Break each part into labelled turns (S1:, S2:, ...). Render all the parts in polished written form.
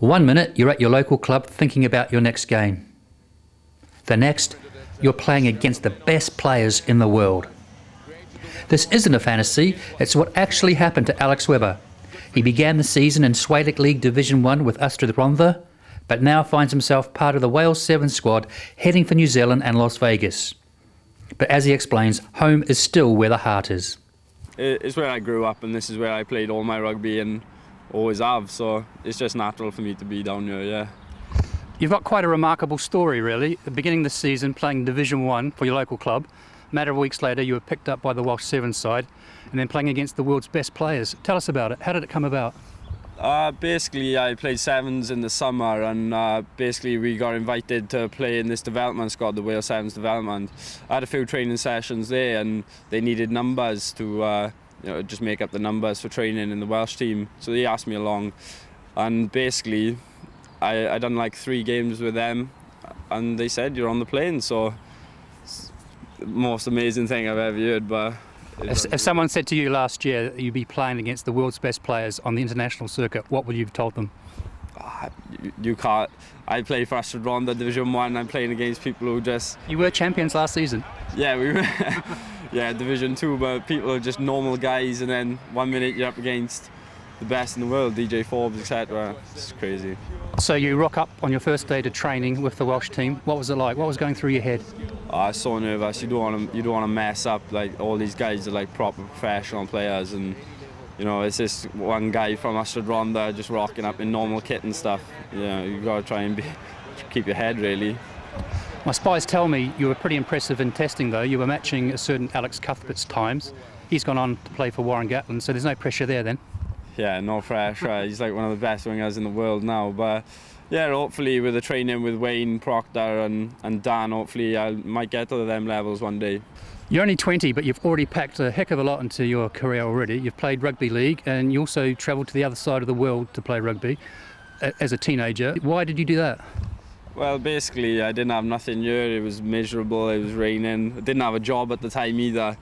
S1: 1 minute, you're at your local club thinking about your next game. The next, you're playing against the best players in the world. This isn't a fantasy, it's what actually happened to Alex Webber. He began the season in SWALEC Leauge Division 1 with Ystradd Rhonnda, but now finds himself part of the Wales 7 squad heading for New Zealand and Las Vegas. But as he explains, home is still where the heart is.
S2: It's where I grew up, and this is where I played all my rugby and always have, so it's just natural for me to be down here, yeah.
S1: You've got quite a remarkable story, really. At the beginning of the season, playing Division 1 for your local club. A matter of weeks later, you were picked up by the Welsh 7 side, and then playing against the world's best players. Tell us about it. How did it come about?
S2: Basically, I played sevens in the summer, and basically we got invited to play in this development squad, the Wales Sevens development. I had a few training sessions there, and they needed numbers to just make up the numbers for training in the Welsh team. So they asked me along, and basically I done like 3 games with them, and they said, you're on the plane. So it's the most amazing thing I've ever heard. But
S1: if someone said to you last year that you'd be playing against the world's best players on the international circuit, what would you have told them?
S2: You can't. I play for Ystradd Rhonnda Division 1. I'm playing against people who just...
S1: You were champions last season.
S2: Yeah, we were. Yeah, Division 2, but people are just normal guys, and then 1 minute you're up against the best in the world, DJ Forbes, etc. It's crazy.
S1: So you rock up on your first day to training with the Welsh team. What was it like? What was going through your head?
S2: I was so nervous. You don't want to mess up. Like, all these guys are like proper professional players, and it's this one guy from Ystradd Rhonnda just rocking up in normal kit and stuff. You got to try and keep your head, really.
S1: My spies tell me you were pretty impressive in testing, though. You were matching a certain Alex Cuthbert's times. He's gone on to play for Warren Gatland, so there's no pressure there then.
S2: Yeah, no pressure. He's like one of the best wingers in the world now. But yeah, hopefully with the training with Wayne, Proctor and Dan, hopefully I might get to them levels one day.
S1: You're only 20, but you've already packed a heck of a lot into your career already. You've played rugby league, and you also travelled to the other side of the world to play rugby as a teenager. Why did you do that?
S2: Well, basically I didn't have nothing here. It was miserable, it was raining. I didn't have a job at the time either.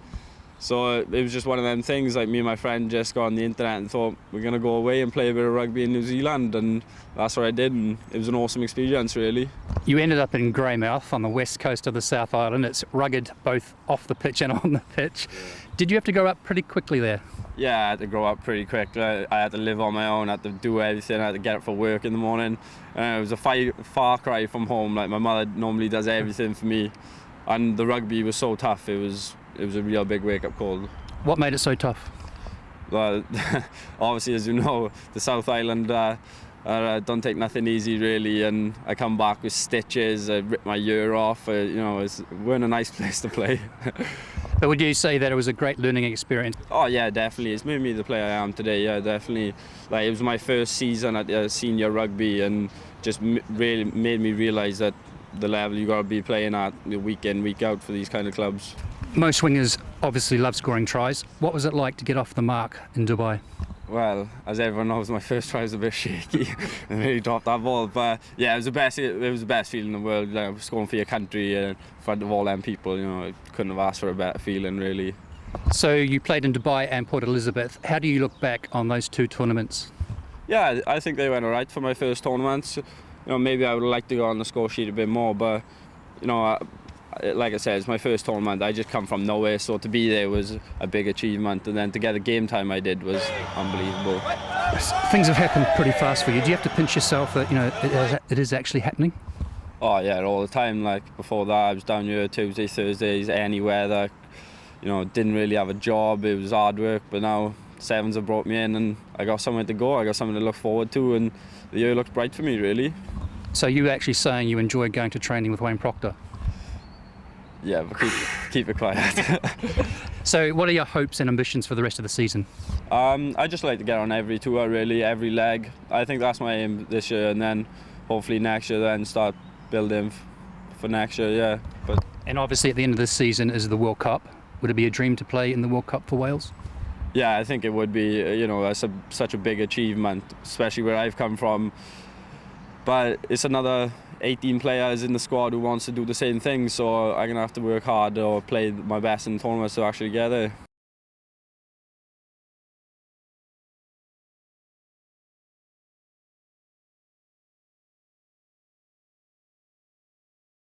S2: So it was just one of them things, like me and my friend just got on the internet and thought we're going to go away and play a bit of rugby in New Zealand, and that's what I did, and it was an awesome experience, really. You
S1: ended up in Greymouth on the west coast of the South Island. It's rugged both off the pitch and on the pitch. Yeah. Did you have to grow up pretty quickly there?
S2: Yeah, I had to grow up pretty quick. I had to live on my own, I had to do everything, I had to get up for work in the morning. It was a far cry from home. Like, my mother normally does everything for me, and the rugby was so tough. It was a real big wake-up call.
S1: What made it so tough?
S2: Well, obviously, as you know, the South Island don't take nothing easy, really, and I come back with stitches, I ripped my ear off. It weren't a nice place to play.
S1: But would you say that it was a great learning experience?
S2: Oh yeah, definitely. It's made me the player I am today. Yeah, definitely. Like, it was my first season at senior rugby, and just really made me realise that the level you got to be playing at week in, week out for these kind of clubs.
S1: Most wingers obviously love scoring tries. What was it like to get off the mark in Dubai?
S2: Well, as everyone knows, my first try was a bit shaky and really dropped that ball. But yeah, it was the best feeling in the world. Like, scoring for your country in front of all them people. Couldn't have asked for a better feeling, really.
S1: So you played in Dubai and Port Elizabeth. How do you look back on those 2 tournaments?
S2: Yeah, I think they went all right for my first tournaments. Maybe I would like to go on the score sheet a bit more, but like I said, it's my first tournament. I just come from nowhere, so to be there was a big achievement, and then to get the game time I did was unbelievable.
S1: Things have happened pretty fast for you. Do you have to pinch yourself that it is actually happening?
S2: Oh yeah, all the time. Like, before that, I was down here Tuesday, Thursdays, any weather. Didn't really have a job. It was hard work, but now Sevens have brought me in, and I got somewhere to go. I got something to look forward to, and the year looks bright for me, really. So
S1: you actually saying you enjoy going to training with Wayne Proctor?
S2: Yeah, but keep it quiet.
S1: So what are your hopes and ambitions for the rest of the season?
S2: I just like to get on every tour, really, every leg. I think that's my aim this year, and then hopefully next year then start building for next year, yeah.
S1: And obviously at the end of this season is the World Cup. Would it be a dream to play in the World Cup for Wales?
S2: Yeah, I think it would be. That's such a big achievement, especially where I've come from. But it's another 18 players in the squad who wants to do the same thing, so I'm going to have to work hard or play my best in tournaments to actually get there.